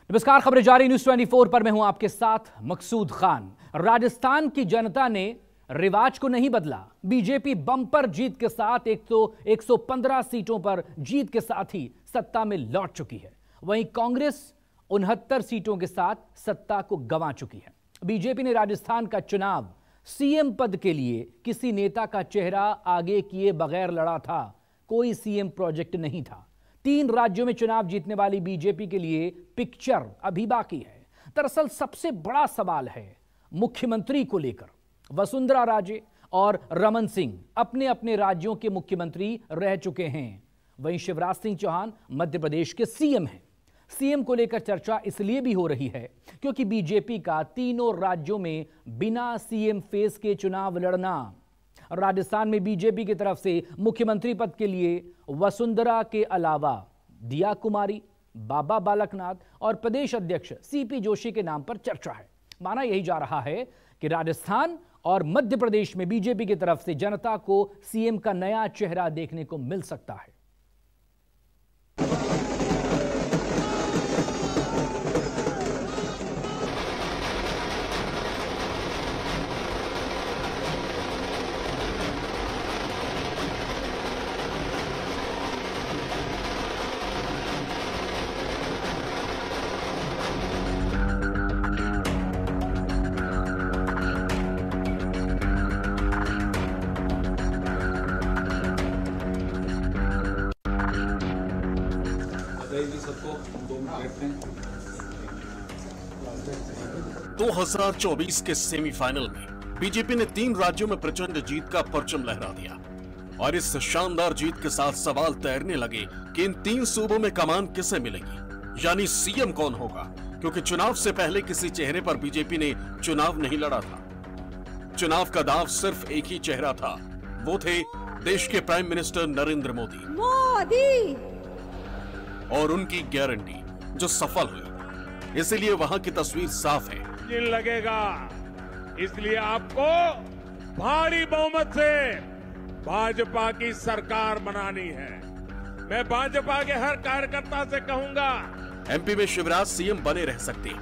नमस्कार, खबरें जारी न्यूज़ 24 पर मैं हूं आपके साथ मकसूद खान। राजस्थान की जनता ने रिवाज को नहीं बदला। बीजेपी बम्पर जीत के साथ 115 सीटों पर जीत के साथ ही सत्ता में लौट चुकी है। वहीं कांग्रेस 69 सीटों के साथ सत्ता को गंवा चुकी है। बीजेपी ने राजस्थान का चुनाव सीएम पद के लिए किसी नेता का चेहरा आगे किए बगैर लड़ा था। कोई सीएम प्रोजेक्ट नहीं था। 3 राज्यों में चुनाव जीतने वाली बीजेपी के लिए पिक्चर अभी बाकी है। दरअसल सबसे बड़ा सवाल है मुख्यमंत्री को लेकर। वसुंधरा राजे और रमन सिंह अपने अपने राज्यों के मुख्यमंत्री रह चुके हैं। वहीं शिवराज सिंह चौहान मध्य प्रदेश के सीएम हैं। सीएम को लेकर चर्चा इसलिए भी हो रही है क्योंकि बीजेपी का तीनों राज्यों में बिना सीएम फेस के चुनाव लड़ना। राजस्थान में बीजेपी की तरफ से मुख्यमंत्री पद के लिए वसुंधरा के अलावा दिया कुमारी, बाबा बालकनाथ और प्रदेश अध्यक्ष सीपी जोशी के नाम पर चर्चा है। माना यही जा रहा है कि राजस्थान और मध्य प्रदेश में बीजेपी की तरफ से जनता को सीएम का नया चेहरा देखने को मिल सकता है। 2024 के सेमीफाइनल में बीजेपी ने 3 राज्यों में प्रचंड जीत का परचम लहरा दिया और इस शानदार जीत के साथ सवाल तैरने लगे कि इन 3 सूबों में कमान किसे मिलेगी, यानी सीएम कौन होगा। क्योंकि चुनाव से पहले किसी चेहरे पर बीजेपी ने चुनाव नहीं लड़ा था। चुनाव का दांव सिर्फ एक ही चेहरा था, वो थे देश के प्राइम मिनिस्टर नरेंद्र मोदी और उनकी गारंटी जो सफल हुई। इसलिए वहां की तस्वीर साफ है। लगेगा, इसलिए आपको भारी बहुमत से भाजपा की सरकार बनानी है। मैं भाजपा के हर कार्यकर्ता से कहूंगा, एमपी में शिवराज सीएम बने रह सकते हैं,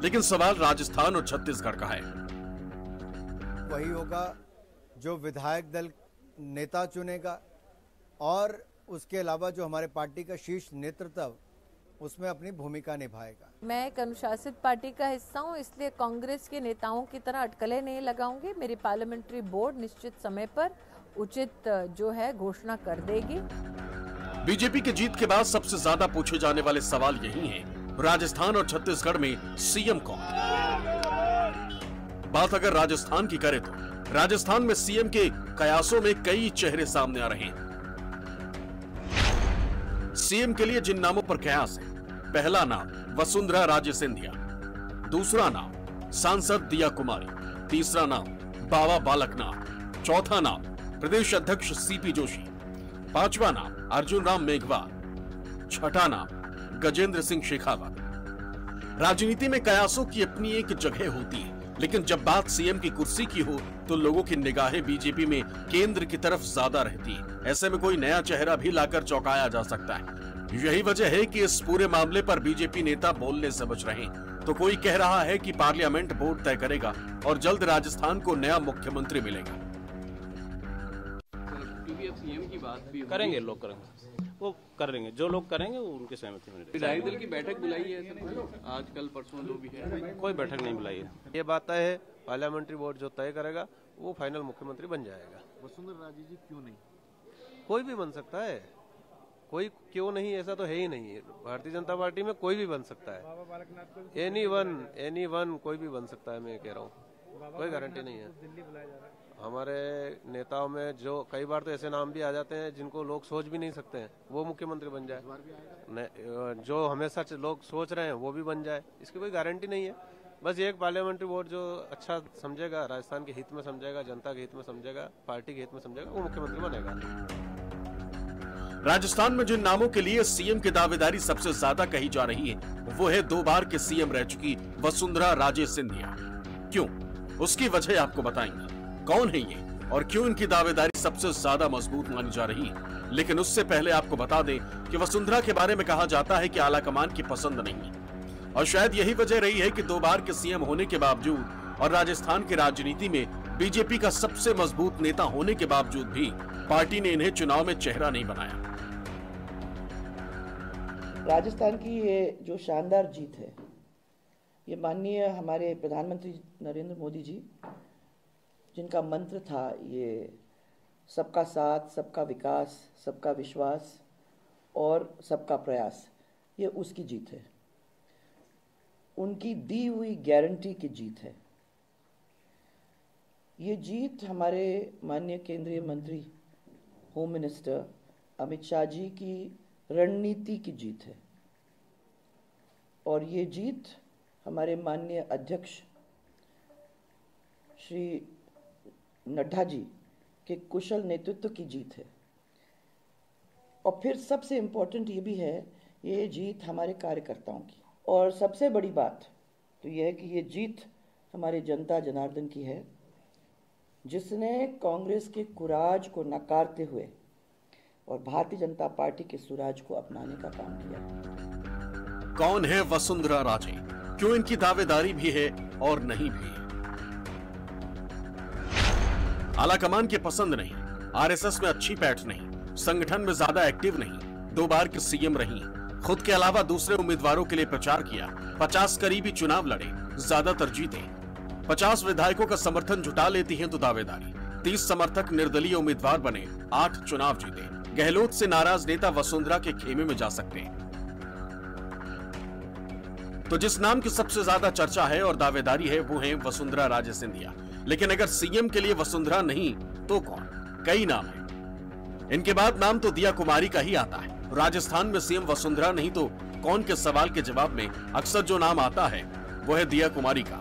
लेकिन सवाल राजस्थान और छत्तीसगढ़ का है। वही होगा जो विधायक दल नेता चुनेगा और उसके अलावा जो हमारे पार्टी का शीर्ष नेतृत्व उसमें अपनी भूमिका निभाएगा। मैं एक अनुशासित पार्टी का हिस्सा हूं, इसलिए कांग्रेस के नेताओं की तरह अटकलें नहीं लगाऊंगी। मेरी पार्लियामेंट्री बोर्ड निश्चित समय पर उचित जो है घोषणा कर देगी। बीजेपी की जीत के बाद सबसे ज्यादा पूछे जाने वाले सवाल यही हैं, राजस्थान और छत्तीसगढ़ में सीएम कौन। बात अगर राजस्थान की करें तो राजस्थान में सीएम के कयासों में कई चेहरे सामने आ रहे हैं। सीएम के लिए जिन नामों पर कयास है, पहला नाम वसुंधरा राजे सिंधिया, दूसरा नाम सांसद दिया कुमारी, तीसरा नाम बाबा बालकनाथ, चौथा नाम प्रदेश अध्यक्ष सीपी जोशी, पांचवा नाम अर्जुन राम मेघवाल, छठा नाम गजेंद्र सिंह शेखावत। राजनीति में कयासों की अपनी एक जगह होती है, लेकिन जब बात सीएम की कुर्सी की हो तो लोगों की निगाहें बीजेपी में केंद्र की तरफ ज्यादा रहती है। ऐसे में कोई नया चेहरा भी लाकर चौंकाया जा सकता है। यही वजह है कि इस पूरे मामले पर बीजेपी नेता बोलने से बच रहे हैं। तो कोई कह रहा है कि पार्लियामेंट बोर्ड तय करेगा और जल्द राजस्थान को नया मुख्यमंत्री मिलेगा। क्योंकि अब सीएम की बात भी करेंगे, लोग करेंगे, वो कर लेंगे, जो लोग करेंगे वो उनके सहमति में। विधायक दल की बैठक बुलाई है सर, आज कल परसों जो भी है, कोई बैठक नहीं बुलाई है। ये बात तय है, पार्लियामेंट्री बोर्ड जो तय करेगा वो फाइनल मुख्यमंत्री बन जाएगा। वसुंधरा राजे जी क्यों नहीं? कोई भी बन सकता है, कोई क्यों नहीं ऐसा तो है ही नहीं है। भारतीय जनता पार्टी में कोई भी बन सकता है, एनी वन कोई भी बन सकता है। मैं कह रहा हूँ कोई गारंटी नहीं है। हमारे नेताओं में जो कई बार तो ऐसे नाम भी आ जाते हैं जिनको लोग सोच भी नहीं सकते हैं, वो मुख्यमंत्री बन जाए। जो हमेशा लोग सोच रहे हैं वो भी बन जाए, इसकी कोई गारंटी नहीं है। बस एक पार्लियामेंट्री बोर्ड जो अच्छा समझेगा, राजस्थान के हित में समझेगा, जनता के हित में समझेगा, पार्टी के हित में समझेगा, वो मुख्यमंत्री बनेगा। राजस्थान में जिन नामों के लिए सीएम की दावेदारी सबसे ज्यादा कही जा रही है, वो है 2 बार के सीएम रह चुकी वसुंधरा राजे सिंधिया। क्यों, उसकी वजह आपको बताएंगे। कौन है ये और क्यों इनकी दावेदारी सबसे ज्यादा मजबूत मानी जा रही है। लेकिन उससे पहले आपको बता दें कि वसुंधरा के बारे में कहा जाता है कि आलाकमान की पसंद नहीं है और शायद यही वजह रही है कि 2 बार के सीएम होने के बावजूद और राजस्थान की राजनीति में बीजेपी का सबसे मजबूत नेता होने के बावजूद भी पार्टी ने इन्हें चुनाव में चेहरा नहीं बनाया। राजस्थान की ये जो शानदार जीत है, ये माननीय हमारे प्रधानमंत्री नरेंद्र मोदी जी, जिनका मंत्र था ये सबका साथ, सबका विकास, सबका विश्वास और सबका प्रयास, ये उसकी जीत है, उनकी दी हुई गारंटी की जीत है। ये जीत हमारे माननीय केंद्रीय मंत्री होम मिनिस्टर अमित शाह जी की रणनीति की जीत है और ये जीत हमारे माननीय अध्यक्ष श्री नड्डा जी के कुशल नेतृत्व की जीत है। और फिर सबसे इम्पोर्टेंट ये भी है, ये जीत हमारे कार्यकर्ताओं की, और सबसे बड़ी बात तो ये है कि ये जीत हमारे जनता जनार्दन की है, जिसने कांग्रेस के कुराज को नकारते हुए और भारतीय जनता पार्टी के सुराज को अपनाने का काम किया। कौन है वसुंधरा राजे, क्यों इनकी दावेदारी भी है और नहीं भी है? आलाकमान की पसंद नहीं, आरएसएस में अच्छी पैठ नहीं, संगठन में ज्यादा एक्टिव नहीं, 2 बार के सीएम रही, खुद के अलावा दूसरे उम्मीदवारों के लिए प्रचार किया, 50 करीबी चुनाव लड़े, ज्यादातर जीते, 50 विधायकों का समर्थन जुटा लेती हैं तो दावेदारी, 30 समर्थक निर्दलीय उम्मीदवार बने, 8 चुनाव जीते, गहलोत से नाराज नेता वसुंधरा के खेमे में जा सकते हैं। तो जिस नाम की सबसे ज्यादा चर्चा है और दावेदारी है वो है वसुंधरा राजे सिंधिया। लेकिन अगर सीएम के लिए वसुंधरा नहीं तो कौन? कई नाम हैं। इनके बाद नाम तो दिया कुमारी का ही आता है। राजस्थान में सीएम वसुंधरा नहीं तो कौन के सवाल के जवाब में अक्सर जो नाम आता है वो है दिया कुमारी का।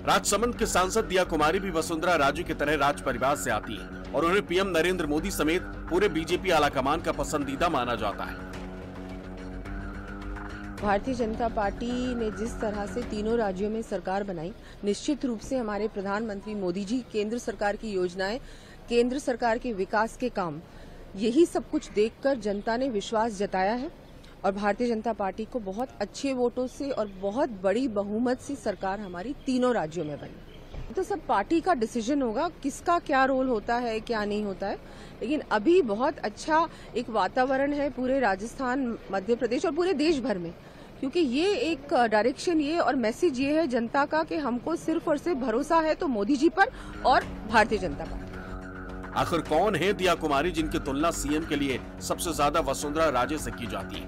राजसमंद के सांसद दिया कुमारी भी वसुंधरा राजे की तरह राज परिवार से आती है और उन्हें पीएम नरेंद्र मोदी समेत पूरे बीजेपी आलाकमान का पसंदीदा माना जाता है। भारतीय जनता पार्टी ने जिस तरह से तीनों राज्यों में सरकार बनाई, निश्चित रूप से हमारे प्रधानमंत्री मोदी जी, केंद्र सरकार की योजनाएं, केंद्र सरकार के विकास के काम, यही सब कुछ देखकर जनता ने विश्वास जताया है और भारतीय जनता पार्टी को बहुत अच्छे वोटों से और बहुत बड़ी बहुमत से सरकार हमारी तीनों राज्यों में बनी। तो सब पार्टी का डिसीजन होगा, किसका क्या रोल होता है, क्या नहीं होता है, लेकिन अभी बहुत अच्छा एक वातावरण है पूरे राजस्थान, मध्य प्रदेश और पूरे देश भर में, क्योंकि ये एक डायरेक्शन ये और मैसेज ये है जनता का कि हमको सिर्फ और सिर्फ भरोसा है तो मोदी जी पर और भारतीय जनता पार्टी। आखिर कौन है दिया कुमारी जिनकी तुलना सीएम के लिए सबसे ज्यादा वसुंधरा राजे से की जाती है?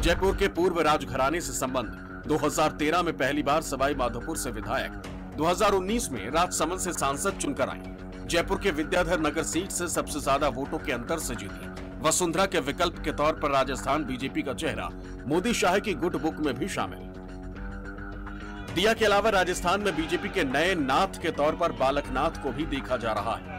जयपुर के पूर्व राजघराने से संबंध, 2013 में पहली बार सवाई माधोपुर से विधायक, 2019 में राजसमंद से सांसद चुनकर आई, जयपुर के विद्याधर नगर सीट से सबसे ज्यादा वोटों के अंतर से जीती। वसुंधरा के विकल्प के तौर पर राजस्थान बीजेपी का चेहरा मोदी शाह की गुड बुक में भी शामिल। दिया के अलावा राजस्थान में बीजेपी के नए नाथ के तौर पर बालकनाथ को भी देखा जा रहा है।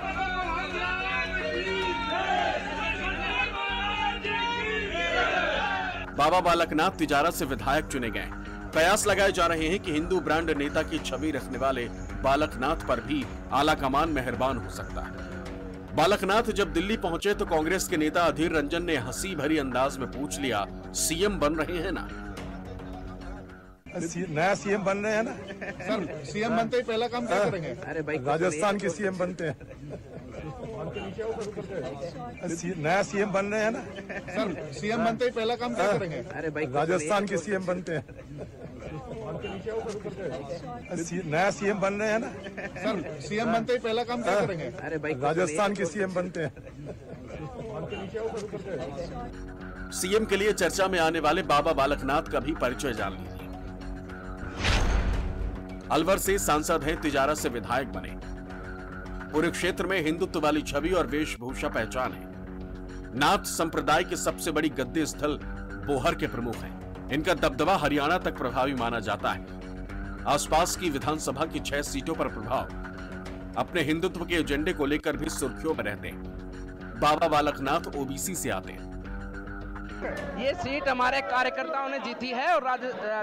बाबा बालकनाथ तिजारत से विधायक चुने गए। कयास लगाए जा रहे हैं कि हिंदू ब्रांड नेता की छवि रखने वाले बालकनाथ पर भी आलाकमान मेहरबान हो सकता है। बालकनाथ जब दिल्ली पहुंचे तो कांग्रेस के नेता अधीर रंजन ने हंसी भरी अंदाज में पूछ लिया, सीएम बन रहे हैं ना? नया सीएम बन रहे हैं ना सर? सीएम बनते ही पहला काम क्या करेंगे? अरे भाई राजस्थान के सीएम बनते हैं। नया सीएम बन रहे हैं ना सर? सीएम बनते ही पहला काम क्या करेंगे? अरे भाई राजस्थान के सीएम बनते हैं। नया सीएम बन रहे हैं ना सर? सीएम बनते ही पहला काम क्या करेंगे? अरे भाई राजस्थान के सीएम बनते हैं। सीएम के लिए चर्चा में आने वाले बाबा बालकनाथ का भी परिचय जान लीजिए। अलवर से सांसद हैं, तिजारत से विधायक बने। पूरे क्षेत्र में हिंदुत्व वाली छवि और वेशभूषा पहचान है। नाथ संप्रदाय के सबसे बड़ी गद्दी स्थल बोहर के प्रमुख हैं। इनका दबदबा हरियाणा तक प्रभावी माना जाता है। आसपास की विधानसभा की 6 सीटों पर प्रभाव। अपने हिंदुत्व के एजेंडे को लेकर भी सुर्खियों में रहते हैं। बाबा बालकनाथ ओबीसी से आते हैं। ये सीट हमारे कार्यकर्ताओं ने जीती है और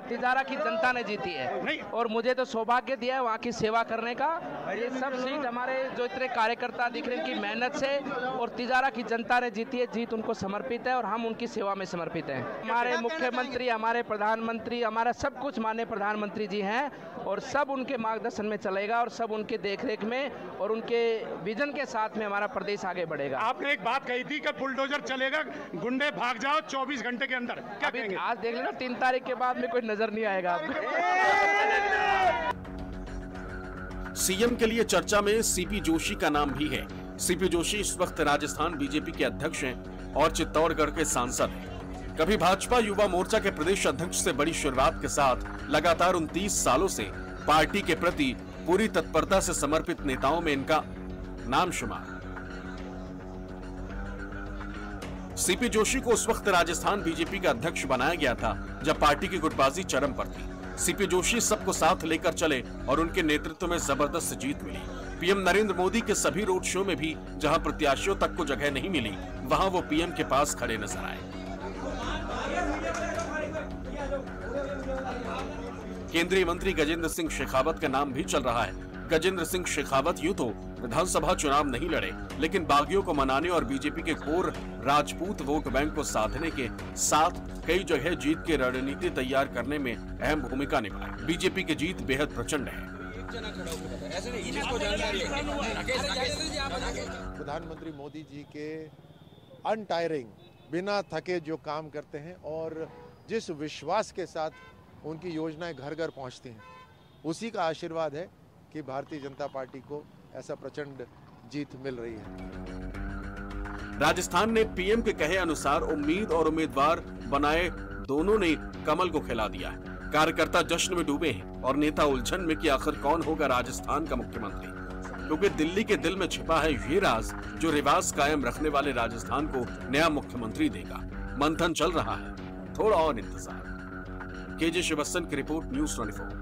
तिजारा की जनता ने जीती है और मुझे तो सौभाग्य दिया है वहाँ की सेवा करने का। ये सब सीट हमारे जो इतने कार्यकर्ता दिख रहे हैं की मेहनत से और तिजारा की जनता ने जीती है। जीत उनको समर्पित है और हम उनकी सेवा में समर्पित हैं। हमारे मुख्यमंत्री, हमारे प्रधानमंत्री, हमारा सब कुछ माननीय प्रधानमंत्री जी हैं और सब उनके मार्गदर्शन में चलेगा और सब उनके देखरेख में और उनके विजन के साथ में हमारा प्रदेश आगे बढ़ेगा। आपने एक बात कही थी कि बुलडोजर चलेगा, गुंडे भाग जाओ 24 घंटे के अंदर, क्या अभी आज देख लेना 3 तारीख के बाद में कोई नजर नहीं आएगा आपको। सीएम के लिए चर्चा में सीपी जोशी का नाम भी है। सीपी जोशी इस वक्त राजस्थान बीजेपी के अध्यक्ष हैं और चित्तौड़गढ़ के सांसद हैं। कभी भाजपा युवा मोर्चा के प्रदेश अध्यक्ष से बड़ी शुरुआत के साथ लगातार 29 सालों से पार्टी के प्रति पूरी तत्परता से समर्पित नेताओं में इनका नाम शुमार। सीपी जोशी को उस वक्त राजस्थान बीजेपी का अध्यक्ष बनाया गया था जब पार्टी की गुटबाजी चरम पर थी। सीपी जोशी सबको साथ लेकर चले और उनके नेतृत्व में जबरदस्त जीत मिली। पीएम नरेंद्र मोदी के सभी रोड शो में भी जहां प्रत्याशियों तक को जगह नहीं मिली, वहां वो पीएम के पास खड़े नजर आए। केंद्रीय मंत्री गजेंद्र सिंह शेखावत का नाम भी चल रहा है। गजेंद्र सिंह शेखावत यूं तो विधानसभा चुनाव नहीं लड़े, लेकिन बागियों को मनाने और बीजेपी के कोर राजपूत वोट बैंक को साधने के साथ कई जगह जीत की रणनीति तैयार करने में अहम भूमिका निभाई। बीजेपी की जीत बेहद प्रचंड है। प्रधानमंत्री मोदी जी के अनटायरिंग, बिना थके जो काम करते हैं और जिस विश्वास के साथ उनकी योजनाएं घर घर पहुंचती हैं, उसी का आशीर्वाद है कि भारतीय जनता पार्टी को ऐसा प्रचंड जीत मिल रही है। राजस्थान ने पीएम के कहे अनुसार उम्मीद और उम्मीदवार बनाए दोनों ने कमल को खिला दिया है। कार्यकर्ता जश्न में डूबे हैं और नेता उलझन में कि आखिर कौन होगा राजस्थान का मुख्यमंत्री, क्योंकि दिल्ली के दिल में छिपा है ये राज जो रिवाज कायम रखने वाले राजस्थान को नया मुख्यमंत्री देगा। मंथन चल रहा है, थोड़ा और इंतजार। केजे शिवस्सन की रिपोर्ट, न्यूज़ 24।